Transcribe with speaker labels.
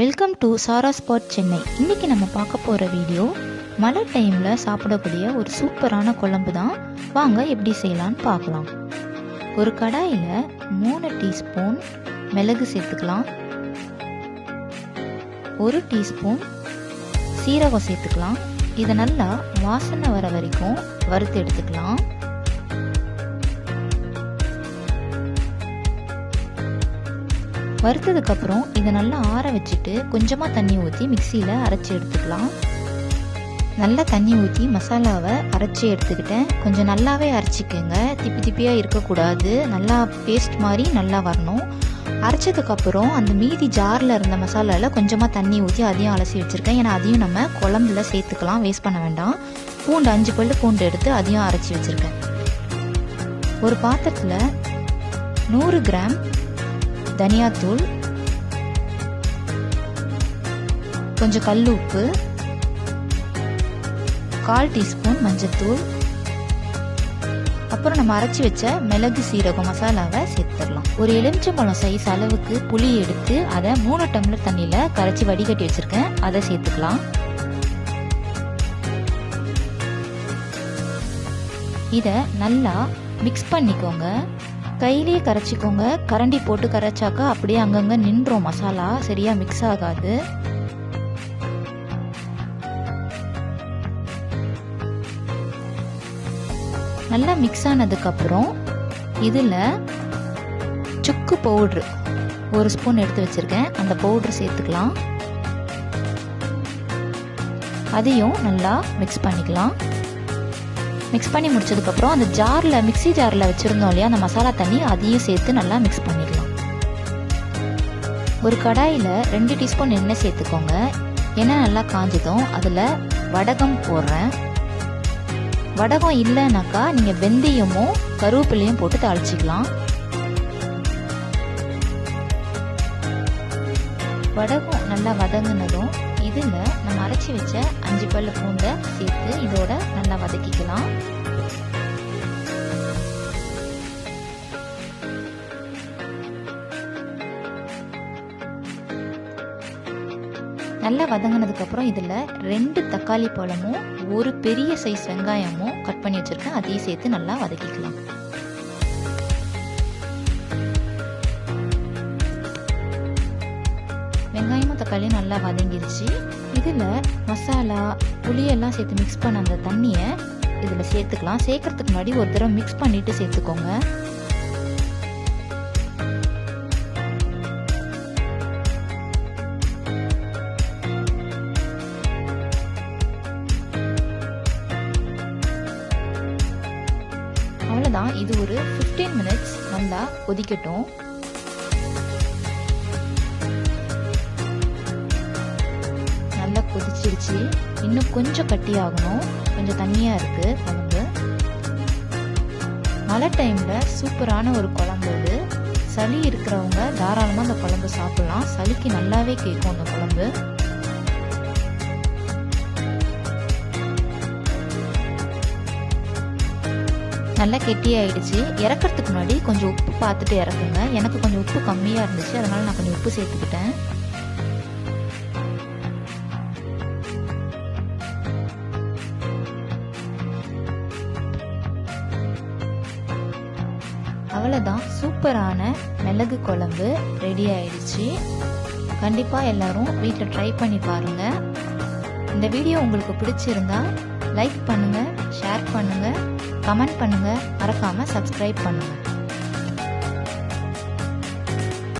Speaker 1: Welcome to Sara spot Chennai. இன்றைக்கி நம்ம பார்க்க போகிற வீடியோ மழை டைமில் சாப்பிடக்கூடிய ஒரு சூப்பரான குழம்பு தான். வாங்க எப்படி செய்யலான்னு பார்க்கலாம். ஒரு கடாயில் 3 டீஸ்பூன் மிளகு சேர்த்துக்கலாம், 1 டீஸ்பூன் சீரகம் சேர்த்துக்கலாம். இதை நல்லா வாசனை வர வரைக்கும் வறுத்து எடுத்துக்கலாம். வறுத்ததுக்கப்புறம் இதை நல்லா ஆற வச்சுட்டு கொஞ்சமாக தண்ணி ஊற்றி மிக்சியில் அரைச்சி எடுத்துக்கலாம். நல்லா தண்ணி ஊற்றி மசாலாவை அரைச்சி எடுத்துக்கிட்டேன். கொஞ்சம் நல்லாவே அரைச்சிக்கோங்க, திப்பி திப்பியாக இருக்கக்கூடாது. நல்லா பேஸ்ட் மாதிரி நல்லா வரணும். அரைச்சதுக்கப்புறம் அந்த மீதி ஜாரில் இருந்த மசாலாவில் கொஞ்சமாக தண்ணி ஊற்றி அதையும் அலசி வச்சுருக்கேன். ஏன்னா அதையும் நம்ம குழம்புல சேர்த்துக்கலாம், வேஸ்ட் பண்ண வேண்டாம். பூண்டு 5 பல்லு பூண்டு எடுத்து அதையும் அரைச்சி வச்சுருக்கேன். ஒரு பாத்திரத்தில் 100 கிராம் தனியாத்தூள், கொஞ்சம் கல் உப்பு, 1/4 டீஸ்பூன் மஞ்சத்தூள், அப்புறம் நம்ம அரைச்சி வச்ச மிளகு சீரகம் மசாலாவை சேர்த்துடலாம். ஒரு எலுமிச்சம்பழம் சைஸ் அளவுக்கு புளி எடுத்து அதை 3 டம்ளர் தண்ணியில் கரைச்சி வடிகட்டி வச்சிருக்கேன், அதை சேர்த்துக்கலாம். இதை நல்லா மிக்ஸ் பண்ணிக்கோங்க. கையிலேயே கரைச்சிக்கோங்க, கரண்டி போட்டு கரைச்சாக்கா அப்படியே அங்கங்கே நின்றோம், மசாலா சரியாக மிக்ஸ் ஆகாது. நல்லா மிக்ஸ் ஆனதுக்கப்புறம் இதில் சுக்கு பவுட்ரு 1 ஸ்பூன் எடுத்து வச்சுருக்கேன், அந்த பவுட்ரு சேர்த்துக்கலாம். அதையும் நல்லா மிக்ஸ் பண்ணிக்கலாம். மிக்ஸ் பண்ணி முடிச்சதுக்கப்புறம் அந்த ஜாரில் மிக்சி ஜாரில் வச்சுருந்தோம் இல்லையா, அந்த மசாலா தண்ணி அதையும் சேர்த்து நல்லா மிக்ஸ் பண்ணிடலாம். ஒரு கடாயில் 2 டீஸ்பூன் எண்ணெய் சேர்த்துக்கோங்க. எண்ணெய் நல்லா காஞ்சதும் அதில் வடகம் போடுறேன். வடகம் இல்லைனாக்கா நீங்கள் வெந்தயமும் கருவேப்பிலையும் போட்டு தாளிச்சிக்கலாம். வடகம் நல்லா வதங்கினதும் இதில் நம்ம அரைச்சி வச்ச 5 பல்லு பூண்டை சேர்த்து இதோட நல்லா வதக்கிக்கலாம். நல்லா வதங்கினதுக்கப்புறம் இதில் 2 தக்காளி பழமும் 1 பெரிய சைஸ் வெங்காயமும் கட் பண்ணி வச்சுருக்கேன், அதையும் சேர்த்து நல்லா வதக்கிக்கலாம். வெங்காயமும் தக்காளியும் நல்லா வதங்கிருச்சு. இதில் மசாலா புளியெல்லாம் சேர்த்து மிக்ஸ் பண்ண அந்த தண்ணியை இதில் சேர்த்துக்கலாம். சேர்க்கறதுக்கு முன்னாடி ஒரு தடவை மிக்ஸ் பண்ணிவிட்டு சேர்த்துக்கோங்க. அவ்வளோதான், இது ஒரு 15 மினிட்ஸ் நல்லா கொதிக்கட்டும். நல்லா கொதிச்சிருச்சு, இன்னும் கொஞ்சம் கட்டியாகணும், கொஞ்சம் தண்ணியாக இருக்குது குழம்பு. மழை டைமில் சூப்பரான ஒரு குழம்பு இது. சளி இருக்கிறவங்க தாராளமாக அந்த குழம்பு சாப்பிட்லாம், சளிக்கு நல்லாவே கேட்கும் அந்த குழம்பு. நல்லா கெட்டியாயிடுச்சு. இறக்கிறதுக்கு முன்னாடி கொஞ்சம் உப்பு பார்த்துட்டு இறக்குங்க. எனக்கு கொஞ்சம் உப்பு கம்மியாக இருந்துச்சு, அதனால் நான் கொஞ்சம் உப்பு சேர்த்துக்கிட்டேன். அவ்வளோதான், சூப்பரான மிளகு குழம்பு ரெடி ஆயிடுச்சு. கண்டிப்பாக எல்லாரும் வீட்டில் ட்ரை பண்ணி பாருங்கள். இந்த வீடியோ உங்களுக்கு பிடிச்சிருந்தா லைக் பண்ணுங்கள், ஷேர் பண்ணுங்கள், கமெண்ட் பண்ணுங்கள், மறக்காமல் சப்ஸ்கிரைப் பண்ணுங்கள்.